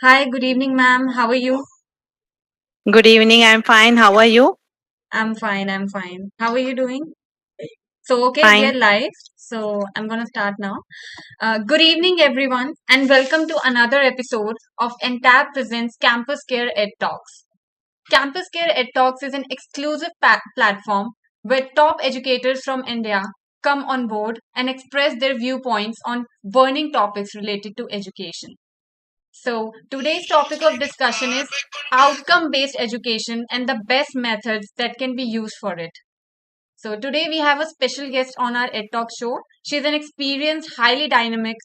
Hi, good evening, ma'am. How are you? Good evening. I'm fine. How are you? I'm fine. I'm fine. How are you doing? So, okay, we are Fine. live. So, I'm going to start now. Good evening, everyone, and welcome to another episode of Entab presents CampusCare Edtalks. CampusCare Edtalks is an exclusive platform where top educators from India come on board and express their viewpoints on burning topics related to education. So, today's topic of discussion is outcome based education and the best methods that can be used for it. So, today we have a special guest on our Ed Talk show. She's an experienced, highly dynamic,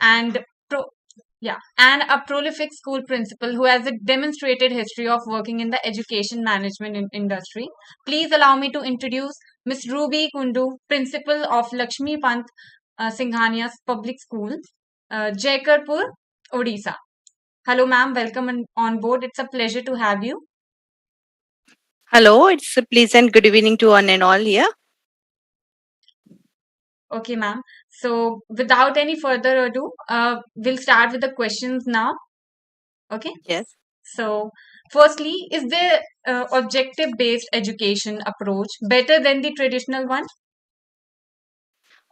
and and a prolific school principal who has a demonstrated history of working in the education management industry. Please allow me to introduce Miss Ruby Kundu, principal of Lakshmipath Singhania's public school, Jaykaypur, Odisha. Hello, ma'am. Welcome on board. It's a pleasure to have you. Hello. It's a pleasant good evening to one and all here. Okay, ma'am. So, without any further ado, we'll start with the questions now. Okay. Yes. So, firstly, is the objective based education approach better than the traditional one?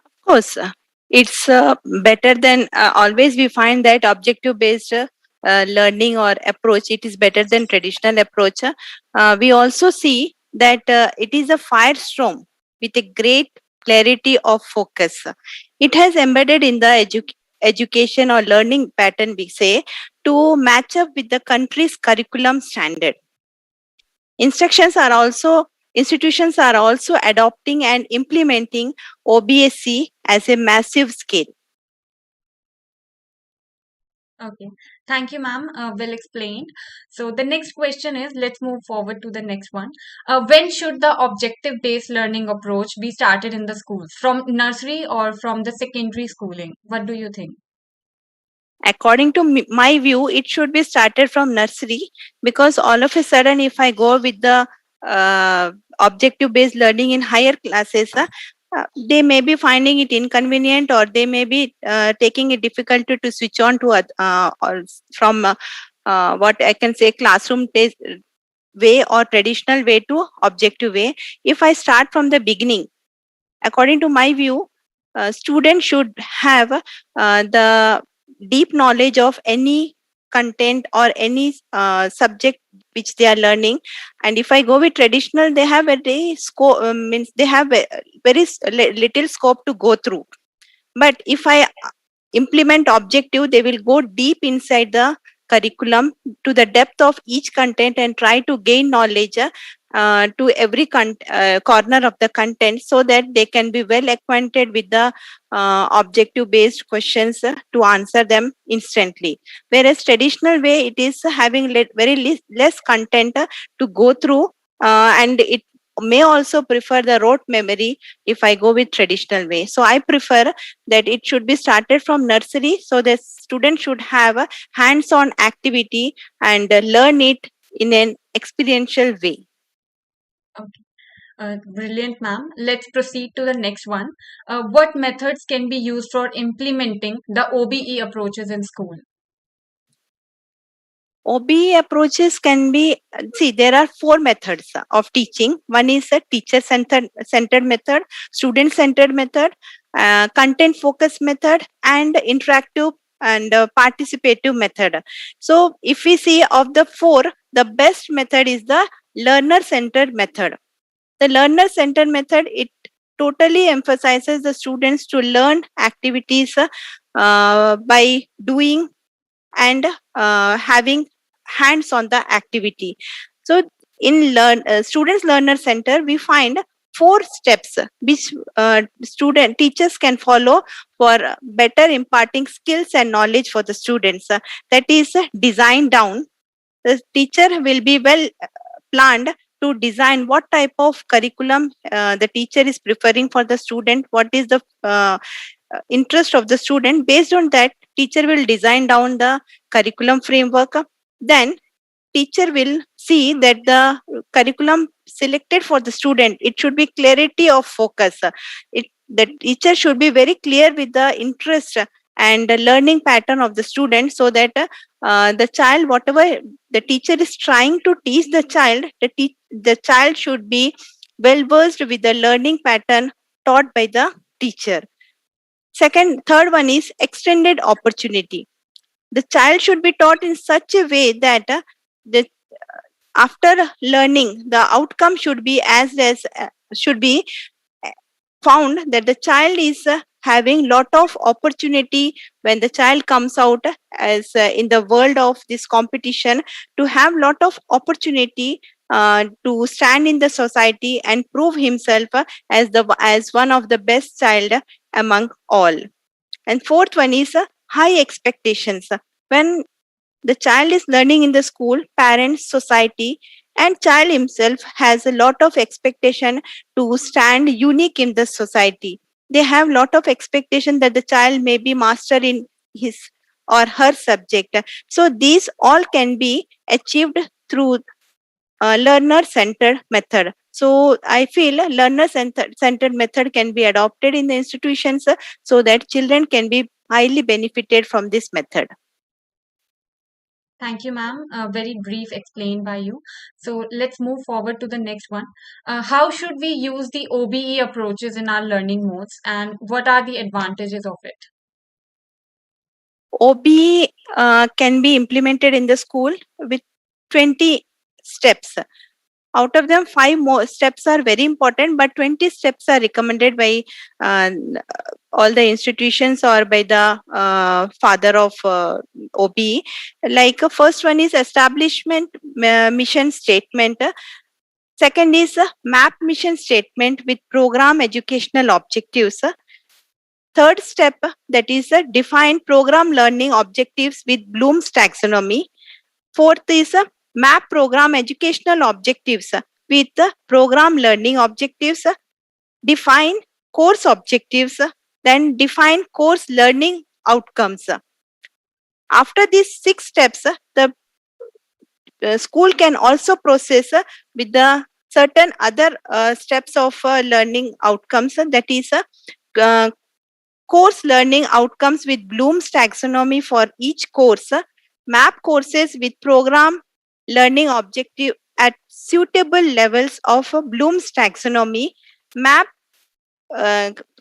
Of course, it's better than always we find that objective based learning or approach, it is better than traditional approach. We also see that it is a firestorm with a great clarity of focus. It has embedded in the education or learning pattern, we say, to match up with the country's curriculum standard. Instructions are also Institutions are also adopting and implementing OBSC as a massive scale. Okay. Thank you, ma'am. Well explained. So, the next question is let's move forward to the next one. When should the objective based learning approach be started in the schools? From nursery or from the secondary schooling? What do you think? According to my view, it should be started from nursery, because all of a sudden, if I go with the objective based learning in higher classes, they may be finding it inconvenient, or they may be taking it difficult to switch on to from what I can say classroom way or traditional way to objective way. If I start from the beginning, according to my view, students should have the deep knowledge of any content or any subject which they are learning. And if I go with traditional, they have a very scope, means they have a very little scope to go through. But if I implement objective, they will go deep inside the curriculum to the depth of each content and try to gain knowledge to every corner of the content, so that they can be well acquainted with the objective based questions to answer them instantly. Whereas traditional way, it is having very less content to go through, and it may also prefer the rote memory if I go with traditional way. So I prefer that it should be started from nursery, so the student should have a hands-on activity and learn it in an experiential way. Okay. Brilliant, ma'am. Let's proceed to the next one. What methods can be used for implementing the OBE approaches in school? OBE approaches can be, see, there are four methods of teaching. One is a teacher centered method, student centered method, content focused method, and interactive and participative method. So, if we see of the four, the best method is the learner centered method. The learner centered method, it totally emphasizes the students to learn activities by doing and having hands on the activity. So in students learner center, we find four steps which student teachers can follow for better imparting skills and knowledge for the students. That is design down. The teacher will be well planned to design what type of curriculum the teacher is preferring for the student, what is the interest of the student. Based on that, teacher will design down the curriculum framework. Then teacher will see that the curriculum selected for the student, it should be clarity of focus. The teacher should be very clear with the interest and the learning pattern of the student, so that the child, whatever the teacher is trying to teach the child, the child should be well versed with the learning pattern taught by the teacher. Third one is extended opportunity. The child should be taught in such a way that the after learning, the outcome should be should be found that the child is having lot of opportunity when the child comes out as in the world of this competition, to have lot of opportunity to stand in the society and prove himself as one of the best child among all. And fourth one is high expectations. When the child is learning in the school, parents, society, and child himself has a lot of expectation to stand unique in the society. They have lot of expectation that the child may be master in his or her subject. So these all can be achieved through learner-centered method. So I feel learner-centered method can be adopted in the institutions so that children can be highly benefited from this method. Thank you, ma'am. Very brief explained by you. So let's move forward to the next one. How should we use the OBE approaches in our learning modes, and what are the advantages of it? OBE can be implemented in the school with 20 steps. Out of them, 5 more steps are very important, but 20 steps are recommended by uh, all the institutions or by the father of OBE. Like first one is establishment mission statement. Second is map mission statement with program educational objectives. Third step, that is define program learning objectives with Bloom's taxonomy. Fourth is map program educational objectives with program learning objectives. Define course objectives, then define course learning outcomes. After these 6 steps, the school can also process with the certain other steps of learning outcomes, that is uh, course learning outcomes with Bloom's taxonomy for each course, map courses with program learning objective at suitable levels of Bloom's taxonomy, map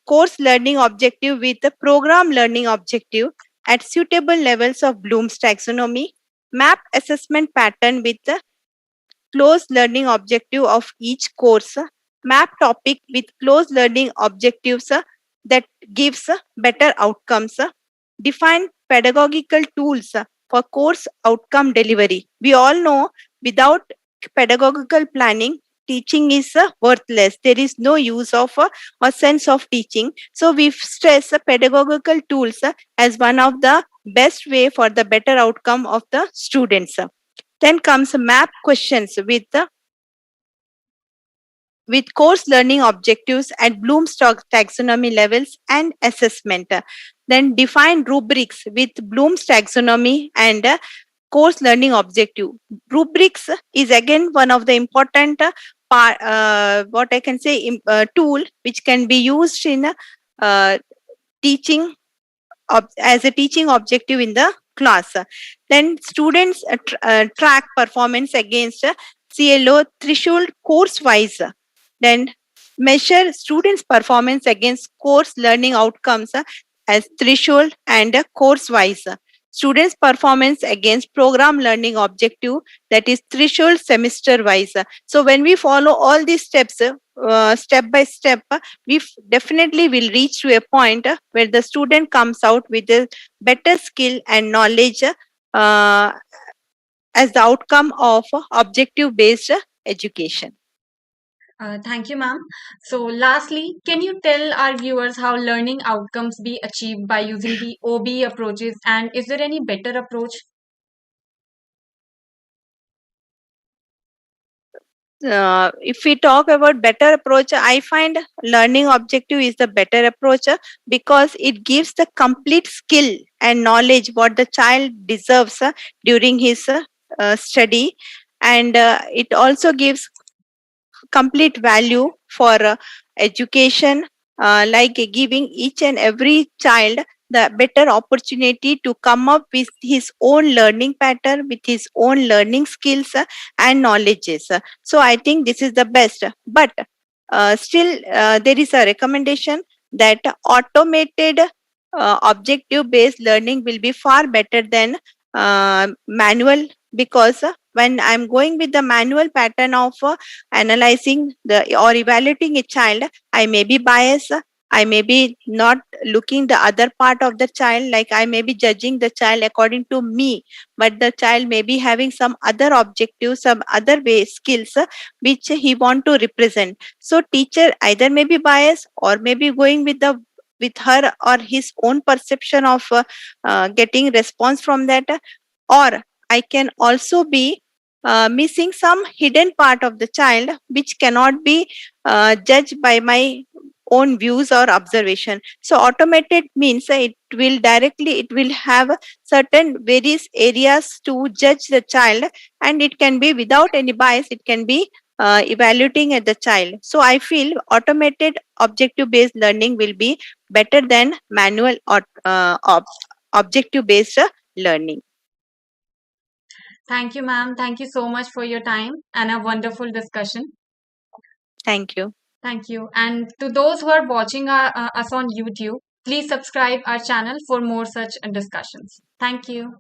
course learning objective with the program learning objective at suitable levels of Bloom's taxonomy, map assessment pattern with the close learning objective of each course, map topic with close learning objectives that gives better outcomes, define pedagogical tools for course outcome delivery. We all know without pedagogical planning, teaching is worthless. There is no use of or sense of teaching. So we stress pedagogical tools as one of the best way for the better outcome of the students. Then comes map questions with course learning objectives at Bloom's taxonomy levels and assessment. Then define rubrics with Bloom's taxonomy and course learning objective. Rubrics is again one of the important what I can say tool which can be used in teaching as a teaching objective in the class. Then students track performance against CLO threshold course wise. Then measure students' performance against course learning outcomes as threshold and course wise. Students' performance against program learning objective, that is threshold semester wise. So when we follow all these steps, step by step, we definitely will reach to a point where the student comes out with a better skill and knowledge as the outcome of objective based education. Thank you, ma'am. So, lastly, can you tell our viewers how learning outcomes be achieved by using the OBE approaches, and is there any better approach? If we talk about better approach, I find learning objective is the better approach because it gives the complete skill and knowledge what the child deserves during his study, and it also gives complete value for education, like giving each and every child the better opportunity to come up with his own learning pattern, with his own learning skills and knowledges. So I think this is the best. But still, there is a recommendation that automated objective based learning will be far better than manual, because when I'm going with the manual pattern of analyzing the or evaluating a child, I may be biased. I may be not looking the other part of the child, like I may be judging the child according to me, but the child may be having some other objective, some other way skills which he want to represent. So teacher either may be biased or may be going with her or his own perception of getting response from that, or I can also be missing some hidden part of the child which cannot be judged by my own views or observation. So automated means it will have certain various areas to judge the child, and it can be without any bias, it can be evaluating at the child. So I feel automated objective based learning will be better than manual or objective based learning. Thank you, ma'am. Thank you so much for your time and a wonderful discussion. Thank you. Thank you. And to those who are watching us on YouTube, please subscribe our channel for more such discussions. Thank you.